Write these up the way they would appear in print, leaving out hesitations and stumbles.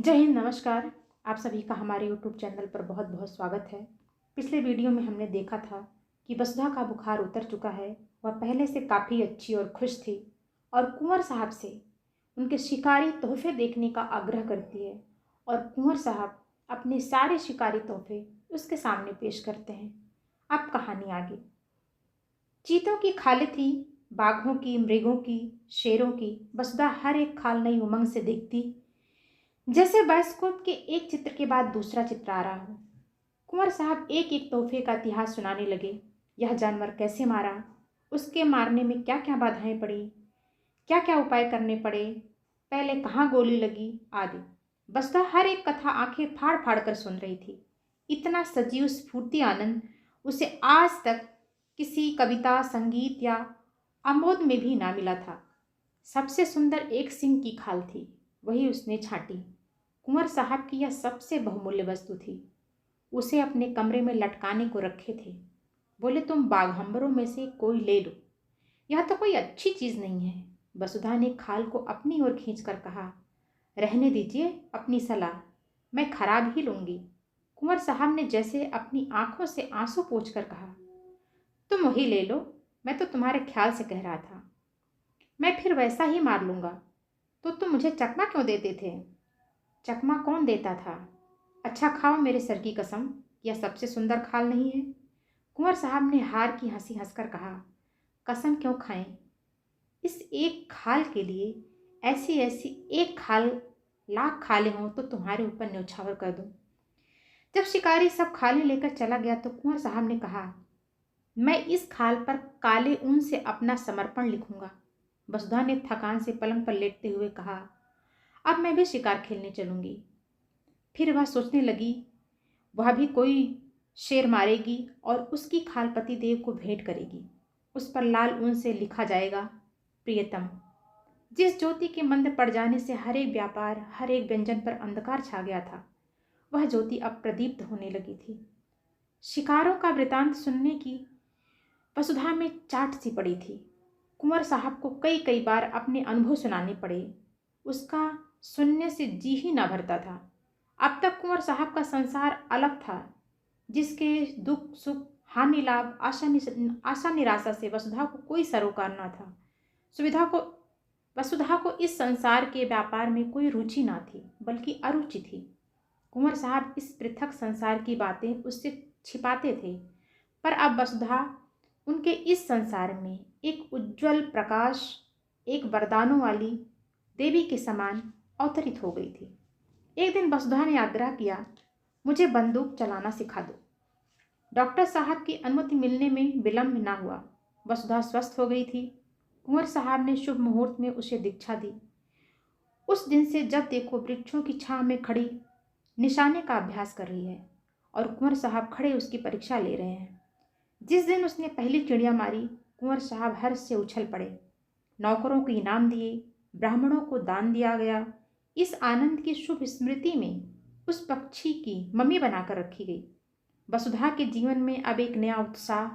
जय हिंद, नमस्कार। आप सभी का हमारे यूट्यूब चैनल पर बहुत बहुत स्वागत है। पिछले वीडियो में हमने देखा था कि वसुधा का बुखार उतर चुका है। वह पहले से काफ़ी अच्छी और खुश थी और कुंवर साहब से उनके शिकारी तोहफे देखने का आग्रह करती है और कुंवर साहब अपने सारे शिकारी तोहफे उसके सामने पेश करते हैं। अब कहानी आगे। चीतों की खालें थी, बाघों की, मृगों की, शेरों की। वसुधा हर एक खाल नई उमंग से देखती, जैसे बायोस्कोप के एक चित्र के बाद दूसरा चित्र आ रहा हो। कुंवर साहब एक एक तोहफे का इतिहास सुनाने लगे। यह जानवर कैसे मारा, उसके मारने में क्या क्या बाधाएं पड़ी, क्या क्या उपाय करने पड़े, पहले कहाँ गोली लगी आदि। वसुधा हर एक कथा आंखें फाड़ फाड़ कर सुन रही थी। इतना सजीव स्फूर्ति आनंद उसे आज तक किसी कविता, संगीत या आमोद में भी ना मिला था। सबसे सुंदर एक सिंह की खाल थी, वही उसने छांटी। कुंवर साहब की यह सबसे बहुमूल्य वस्तु थी। उसे अपने कमरे में लटकाने को रखे थे। बोले, तुम बाघंबरों में से कोई ले लो, यह तो कोई अच्छी चीज नहीं है। वसुधा ने खाल को अपनी ओर खींचकर कहा, रहने दीजिए अपनी सलाह, मैं खराब ही लूंगी। कुंवर साहब ने जैसे अपनी आंखों से आंसू पोंछकर कहा, तुम वही ले लो, मैं तो तुम्हारे ख्याल से कह रहा था। मैं फिर वैसा ही मार लूंगा, तो तुम मुझे चकमा क्यों देते थे? चकमा कौन देता था? अच्छा खाओ मेरे सर की कसम, यह सबसे सुंदर खाल नहीं है। कुंवर साहब ने हार की हंसी हंसकर कहा, कसम क्यों खाएं? इस एक खाल के लिए ऐसी ऐसी एक खाल लाख खाले हों तो तुम्हारे ऊपर न्यौछावर कर दूं। जब शिकारी सब खालें लेकर चला गया तो कुंवर साहब ने कहा, मैं इस खाल पर काले ऊन से अपना समर्पण लिखूंगा। वसुधा ने थकान से पलंग पर लेटते हुए कहा, अब मैं भी शिकार खेलने चलूंगी। फिर वह सोचने लगी, वह भी कोई शेर मारेगी और उसकी खाल पति देव को भेंट करेगी। उस पर लाल ऊन से लिखा जाएगा, प्रियतम। जिस ज्योति के मंद पड़ जाने से हर एक व्यापार, हर एक व्यंजन पर अंधकार छा गया था, वह ज्योति अब प्रदीप्त होने लगी थी। शिकारों का वृतांत सुनने की वसुधा में चाट सी पड़ी थी। कुंवर साहब को कई कई बार अपने अनुभव सुनाने पड़े। उसका सुनने से जी ही ना भरता था। अब तक कुंवर साहब का संसार अलग था, जिसके दुख सुख, हानि लाभ, आशा निराशा से वसुधा को कोई सरोकार न था। वसुधा को इस संसार के व्यापार में कोई रुचि ना थी, बल्कि अरुचि थी। कुंवर साहब इस पृथक संसार की बातें उससे छिपाते थे, पर अब वसुधा उनके इस संसार में एक उज्जवल प्रकाश, एक वरदानों वाली देवी के समान अवतरित हो गई थी। एक दिन वसुधा ने आग्रह किया, मुझे बंदूक चलाना सिखा दो। डॉक्टर साहब की अनुमति मिलने में विलंब न हुआ। वसुधा स्वस्थ हो गई थी। कुंवर साहब ने शुभ मुहूर्त में उसे दीक्षा दी। उस दिन से जब देखो वृक्षों की छांव में खड़ी निशाने का अभ्यास कर रही है और कुंवर साहब खड़े उसकी परीक्षा ले रहे हैं। जिस दिन उसने पहली चिड़िया मारी, कुंवर साहब हर्ष से उछल पड़े। नौकरों को इनाम दिए, ब्राह्मणों को दान दिया गया। इस आनंद की शुभ स्मृति में उस पक्षी की मम्मी बनाकर रखी गई। वसुधा के जीवन में अब एक नया उत्साह,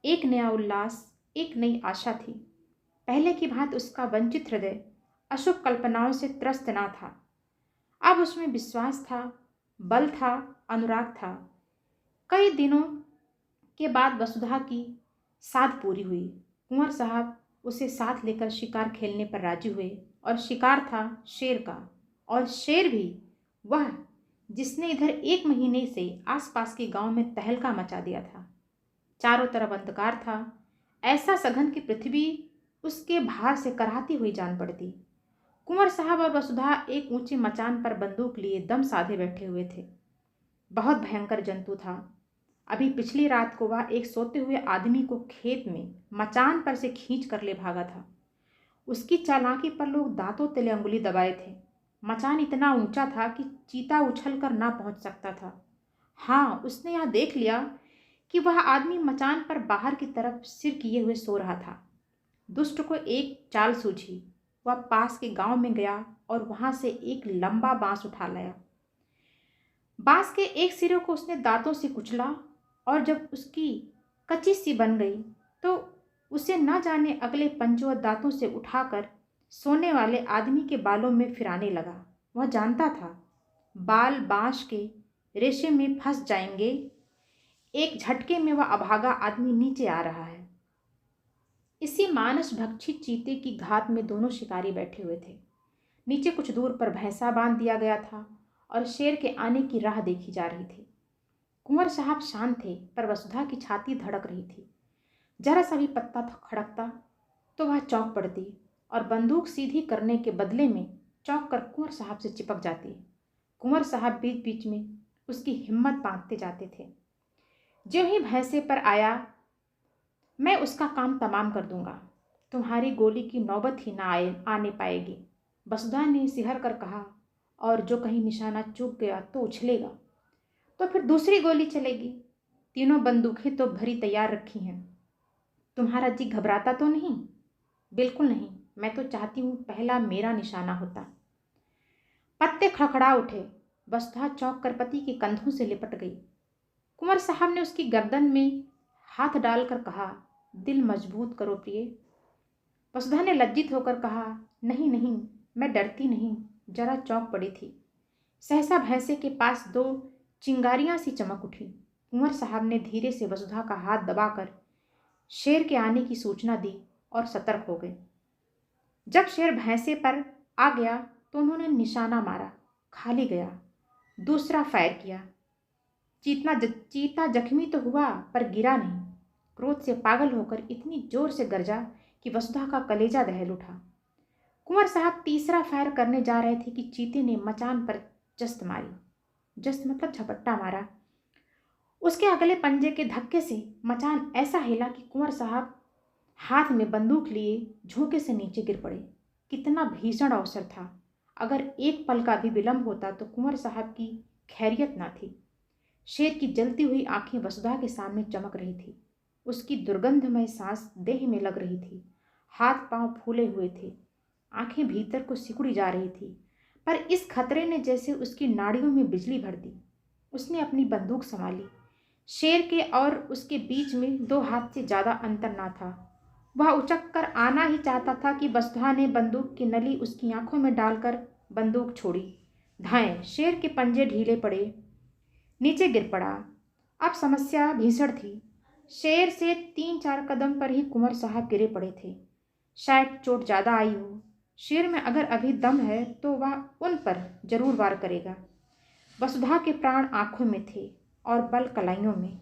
एक नया उल्लास, एक नई आशा थी। पहले की भांति उसका वंचित हृदय अशुभ कल्पनाओं से त्रस्त ना था। अब उसमें विश्वास था, बल था, अनुराग था। कई दिनों के बाद वसुधा की साध पूरी हुई। कुंवर साहब उसे साथ लेकर शिकार खेलने पर राजी हुए और शिकार था शेर का, और शेर भी वह जिसने इधर 1 महीने से आसपास के गांव में तहलका मचा दिया था। चारों तरफ अंधकार था, ऐसा सघन कि पृथ्वी उसके भार से कराहती हुई जान पड़ती। कुंवर साहब और वसुधा एक ऊंचे मचान पर बंदूक लिए दम साधे बैठे हुए थे। बहुत भयंकर जंतु था। अभी पिछली रात को वह एक सोते हुए आदमी को खेत में मचान पर से खींच कर ले भागा था। उसकी चालाकी पर लोग दांतों तले अंगुली दबाए थे। मचान इतना ऊंचा था कि चीता उछल कर ना पहुंच सकता था। हाँ, उसने यह देख लिया कि वह आदमी मचान पर बाहर की तरफ सिर किए हुए सो रहा था। दुष्ट को एक चाल सूझी। वह पास के गांव में गया और वहां से एक लंबा बांस उठा लाया। बांस के एक सिरे को उसने दांतों से कुचला और जब उसकी कच्ची सी बन गई तो उसे न जाने अगले पंजों दांतों से उठाकर सोने वाले आदमी के बालों में फिराने लगा। वह जानता था बाल बांस के रेशे में फंस जाएंगे। एक झटके में वह अभागा आदमी नीचे आ रहा है। इसी मानस भक्षी चीते की घात में दोनों शिकारी बैठे हुए थे। नीचे कुछ दूर पर भैंसा बांध दिया गया था और शेर के आने की राह देखी जा रही थी। कुंवर साहब शांत थे, पर वसुधा की छाती धड़क रही थी। जरा सा भी पत्ता खड़कता तो वह चौंक पड़ती और बंदूक सीधी करने के बदले में चौंक कर कुंवर साहब से चिपक जाती। कुंवर साहब बीच बीच में उसकी हिम्मत बांधते जाते थे। ज्यों ही भैंसे पर आया, मैं उसका काम तमाम कर दूंगा, तुम्हारी गोली की नौबत ही ना आने पाएगी, वसुधा ने सिहर कर कहा। और जो कहीं निशाना चूक गया तो उछलेगा, तो फिर दूसरी गोली चलेगी। तीनों बंदूकें तो भरी तैयार रखी हैं। तुम्हारा जी घबराता तो नहीं? बिल्कुल नहीं, मैं तो चाहती हूँ पहला मेरा निशाना होता। पत्ते खड़खड़ा उठे। वसुधा चौंक कर पति के कंधों से लिपट गई। कुंवर साहब ने उसकी गर्दन में हाथ डालकर कहा, दिल मजबूत करो प्रिय। वसुधा ने लज्जित होकर कहा, नहीं नहीं, मैं डरती नहीं, जरा चौंक पड़ी थी। सहसा भैंसे के पास दो चिंगारियां सी चमक उठी। कुंवर साहब ने धीरे से वसुधा का हाथ दबाकर शेर के आने की सूचना दी और सतर्क हो गए। जब शेर भैंसे पर आ गया तो उन्होंने निशाना मारा, खाली गया। दूसरा फायर किया। चीता जख्मी तो हुआ पर गिरा नहीं। क्रोध से पागल होकर इतनी जोर से गरजा कि वसुधा का कलेजा दहल उठा। कुंवर साहब तीसरा फायर करने जा रहे थे कि चीते ने मचान पर जस्त मारी। जस्त मतलब झपट्टा मारा। उसके अगले पंजे के धक्के से मचान ऐसा हिला कि कुंवर साहब हाथ में बंदूक लिए झोंके से नीचे गिर पड़े। कितना भीषण अवसर था! अगर एक पल का भी विलंब होता तो कुंवर साहब की खैरियत ना थी। शेर की जलती हुई आंखें वसुधा के सामने चमक रही थी। उसकी दुर्गंधमय सांस देह में लग रही थी। हाथ पांव फूले हुए थे। आंखें भीतर को सिकुड़ी जा रही थी। पर इस खतरे ने जैसे उसकी नाड़ियों में बिजली भर दी। उसने अपनी बंदूक संभाली। शेर के और उसके बीच में 2 हाथ से ज्यादा अंतर ना था। वह उचक कर आना ही चाहता था कि वसुधा ने बंदूक की नली उसकी आंखों में डालकर बंदूक छोड़ी। धाएं! शेर के पंजे ढीले पड़े, नीचे गिर पड़ा। अब समस्या भीषण थी। शेर से 3-4 कदम पर ही कुंवर साहब गिरे पड़े थे। शायद चोट ज्यादा आई हो। शेर में अगर अभी दम है तो वह उन पर जरूर वार करेगा। वसुधा के प्राण आंखों में थे और बल कलाइयों में।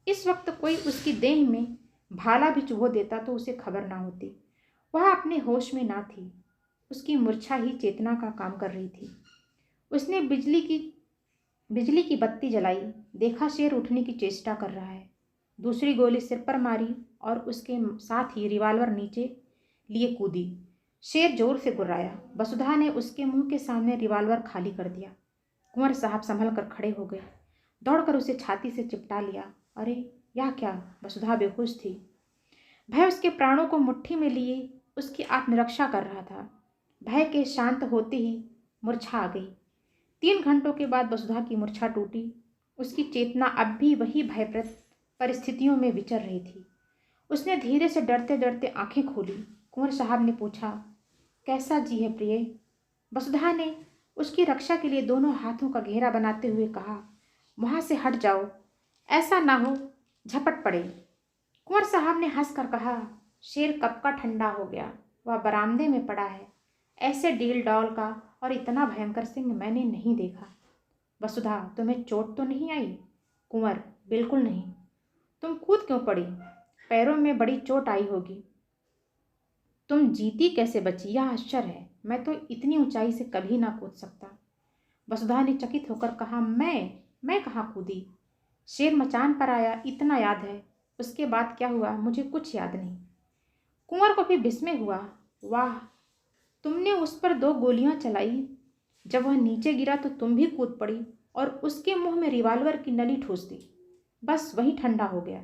इस वक्त कोई उसकी देह में भाला भी चुभो देता तो उसे खबर ना होती। वह अपने होश में ना थी। उसकी मूर्छा ही चेतना का काम कर रही थी। उसने बिजली की बत्ती जलाई। देखा शेर उठने की चेष्टा कर रहा है। दूसरी गोली सिर पर मारी और उसके साथ ही रिवाल्वर नीचे लिए कूदी। शेर जोर से गुर्राया। वसुधा ने उसके मुंह के सामने रिवाल्वर खाली कर दिया। कुंवर साहब संभल कर खड़े हो गए। दौड़कर उसे छाती से चिपटा लिया। अरे यह क्या! वसुधा बेहोश थी। भय उसके प्राणों को मुट्ठी में लिए उसकी आत्मरक्षा कर रहा था। भय के शांत होते ही मूर्छा आ गई। 3 घंटों के बाद वसुधा की मूर्छा टूटी। उसकी चेतना अब भी वही भयप्रद परिस्थितियों में विचर रही थी। उसने धीरे से डरते डरते आंखें खोली। कुंवर साहब ने पूछा, कैसा जी है प्रिय? वसुधा ने उसकी रक्षा के लिए दोनों हाथों का घेरा बनाते हुए कहा, वहां से हट जाओ, ऐसा ना हो झपट पड़े। कुंवर साहब ने हंसकर कहा, शेर कब का ठंडा हो गया, वह बरामदे में पड़ा है। ऐसे डील डॉल का और इतना भयंकर सिंह मैंने नहीं देखा। वसुधा, तुम्हें चोट तो नहीं आई? कुंवर, बिल्कुल नहीं। तुम कूद क्यों पड़ी? पैरों में बड़ी चोट आई होगी। तुम जीती कैसे बची, यह आश्चर्य है। मैं तो इतनी ऊंचाई से कभी ना कूद सकता। वसुधा ने चकित होकर कहा, मैं कहाँ कूदी? शेर मचान पर आया, इतना याद है। उसके बाद क्या हुआ मुझे कुछ याद नहीं। कुंवर को भी विस्मय हुआ। वाह, तुमने उस पर 2 गोलियां चलाई। जब वह नीचे गिरा तो तुम भी कूद पड़ी और उसके मुंह में रिवाल्वर की नली ठूस दी। बस वही ठंडा हो गया।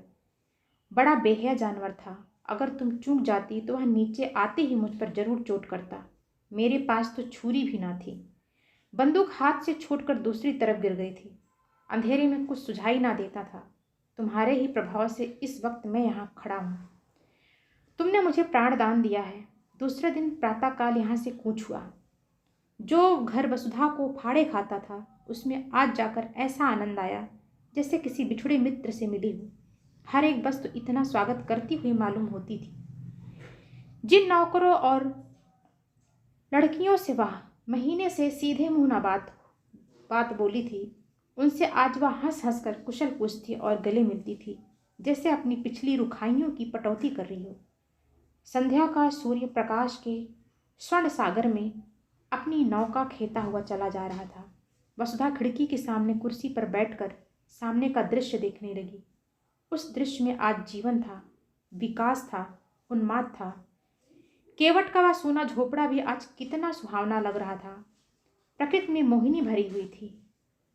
बड़ा बेहया जानवर था। अगर तुम चूक जाती तो वह नीचे आते ही मुझ पर जरूर चोट करता। मेरे पास तो छुरी भी ना थी। बंदूक हाथ से छूटकर दूसरी तरफ गिर गई थी। अंधेरे में कुछ सुझाई ना देता था। तुम्हारे ही प्रभाव से इस वक्त मैं यहाँ खड़ा हूँ। तुमने मुझे प्राण दान दिया है। दूसरे दिन प्रातःकाल यहाँ से कूच हुआ। जो घर वसुधा को फाड़े खाता था उसमें आज जाकर ऐसा आनंद आया जैसे किसी बिछुड़े मित्र से मिली हो। हर एक वस्तु इतना स्वागत करती हुई मालूम होती थी। जिन नौकरों और लड़कियों से वह महीने से सीधे मुंह न बात बोली थी, उनसे आज वह हंस हंस कर कुशल पूछती और गले मिलती थी, जैसे अपनी पिछली रुखाइयों की पटौती कर रही हो। संध्या का सूर्य प्रकाश के स्वर्ण सागर में अपनी नौका खेता हुआ चला जा रहा था। वसुधा खिड़की के सामने कुर्सी पर बैठकर सामने का दृश्य देखने लगी। उस दृश्य में आज जीवन था, विकास था, उन्माद था। केवट का वह सोना झोपड़ा भी आज कितना सुहावना लग रहा था। प्रकृति में मोहिनी भरी हुई थी।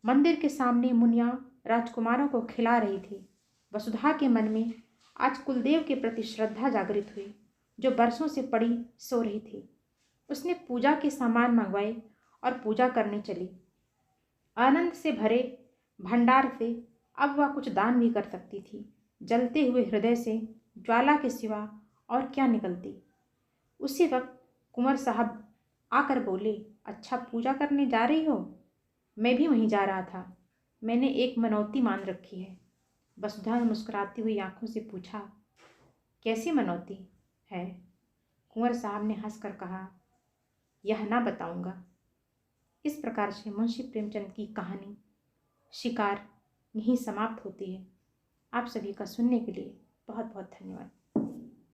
मंदिर के सामने मुनिया राजकुमारों को खिला रही थी। वसुधा के मन में आज कुलदेव के प्रति श्रद्धा जागृत हुई, जो बरसों से पड़ी सो रही थी। उसने पूजा के सामान मंगवाए और पूजा करने चली। आनंद से भरे भंडार से अब वह कुछ दान भी कर सकती थी। जलते हुए हृदय से ज्वाला के सिवा और क्या निकलती। उसी वक्त कुंवर साहब आकर बोले, अच्छा पूजा करने जा रही हो? मैं भी वहीं जा रहा था। मैंने एक मनौती मान रखी है। वसुधा ने मुस्कुराती हुई आंखों से पूछा, कैसी मनौती है? कुंवर साहब ने हंसकर कहा, यह ना बताऊंगा। इस प्रकार से मुंशी प्रेमचंद की कहानी शिकार यहीं समाप्त होती है। आप सभी का सुनने के लिए बहुत बहुत धन्यवाद।